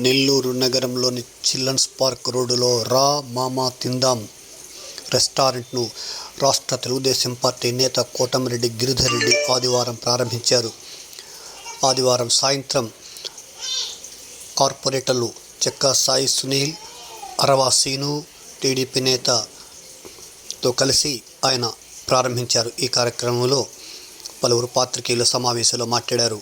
నెల్లూరు నగరంలోని children's park రోడ్డులో రా మామా తిందాం రెస్టారెంట్ను రాష్ట్ర తెలుగుదేశం పార్టీ నేత కోటమిరెడ్డి గిరిధర్ రెడ్డి ఆదివారం ప్రారంభించారు. ఆదివారం సాయంత్రం కార్పొరేటర్లు చెక్కా సాయి సునీల్, అరవా సీను, టీడీపీ నేతతో కలిసి ఆయన ప్రారంభించారు. ఈ కార్యక్రమంలో పలువురు పాత్రికేయులు సమావేశంలో మాట్లాడారు.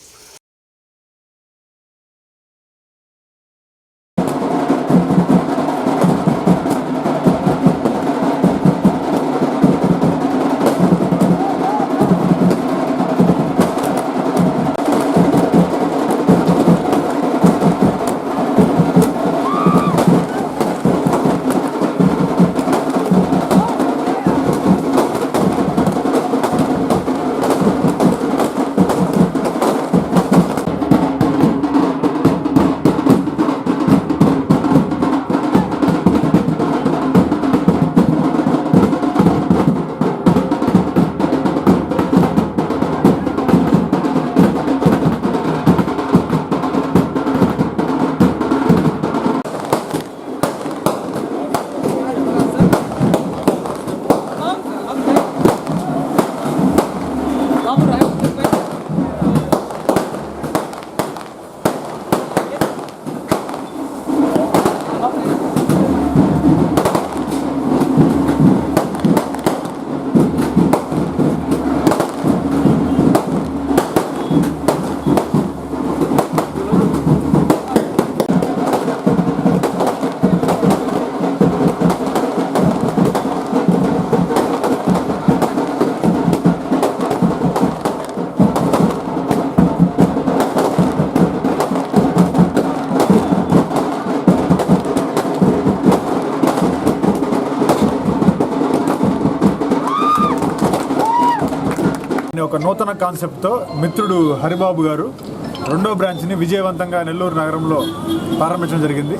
ఒక నూతన కాన్సెప్ట్తో మిత్రుడు హరిబాబు గారు రెండో బ్రాంచ్ని విజయవంతంగా నెల్లూరు నగరంలో ప్రారంభించడం జరిగింది.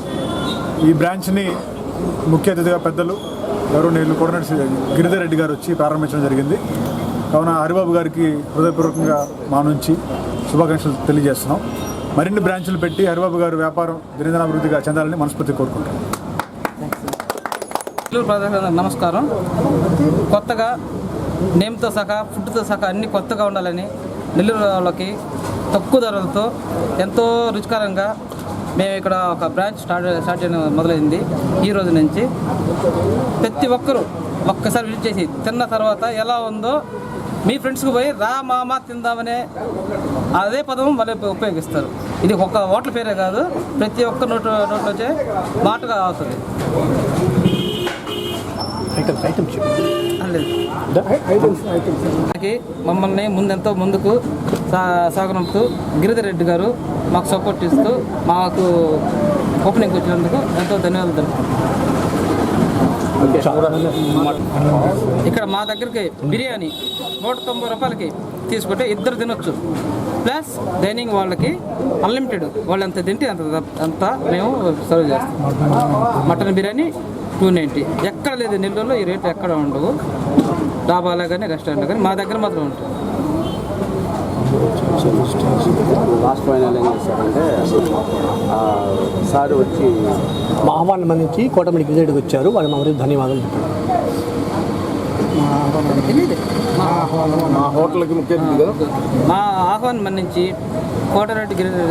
ఈ బ్రాంచ్ని ముఖ్య అతిథిగా పెద్దలు గౌరవనీయులు కోటమిరెడ్డి గిరిధర్ రెడ్డి గారు వచ్చి ప్రారంభించడం జరిగింది. కావున హరిబాబు గారికి హృదయపూర్వకంగా మా నుంచి శుభాకాంక్షలు తెలియజేస్తున్నాం. మరిన్ని బ్రాంచ్లు పెట్టి హరిబాబు గారు వ్యాపారం దినదినాభివృద్ధిగా చెందాలని మనస్ఫూర్తి కోరుకుంటాం. నమస్కారం. కొత్తగా నేమ్తో సహా ఫుడ్తో సహా అన్నీ కొత్తగా ఉండాలని నెల్లూరు వాళ్ళకి తక్కువ ధరలతో ఎంతో రుచికరంగా మేము ఇక్కడ ఒక బ్రాంచ్ స్టార్ట్ చేయడం మొదలైంది. ఈ రోజు నుంచి ప్రతి ఒక్కరూ ఒక్కసారి విజిట్ చేసి తిన్న తర్వాత ఎలా ఉందో మీ ఫ్రెండ్స్కి పోయి రా మామ తిందామనే అదే పదం మళ్ళీ ఉపయోగిస్తారు. ఇది ఒక హోటల్ పేరే కాదు, ప్రతి ఒక్క నోట్లో వచ్చే మాటగా అవుతుంది. మమ్మల్ని ముందెంతో ముందుకు సాగనంపుతూ గిరిధర్ రెడ్డి గారు మాకు సపోర్ట్ ఇస్తూ మాకు ఓపెనింగ్ వచ్చినందుకు ఎంతో ధన్యవాదాలు తెలుపుతున్నాం. ఇక్కడ మా దగ్గరికి బిర్యానీ 190 రూపాయలకి తీసుకుంటే ఇద్దరు తినొచ్చు. ప్లస్ డైనింగ్ వాళ్ళకి అన్లిమిటెడ్, వాళ్ళు ఎంత తింటే అంత మేము సర్వ్ చేస్తాం. మటన్ బిర్యానీ 290. ఎక్కడ లేదు నెల్లూరులో ఈ రేట్లు ఎక్కడ ఉండవు. డాబాలో కానీ రెస్టారెంట్లో కానీ మా దగ్గర మాత్రం ఉంటుంది. లాస్ట్ ఫైనల్ ఏం చేశారంటే సార్ వచ్చి మా ఆహ్వానం మన్నించి కోటమిరెడ్డి గిరిధర్ రెడ్డికి వచ్చారు. వాళ్ళు మా ధన్యవాదాలు. మా హోటల్కి ముఖ్య మా ఆహ్వానం మన్నించి కోటమిరెడ్డి గిరిధర్ రెడ్డి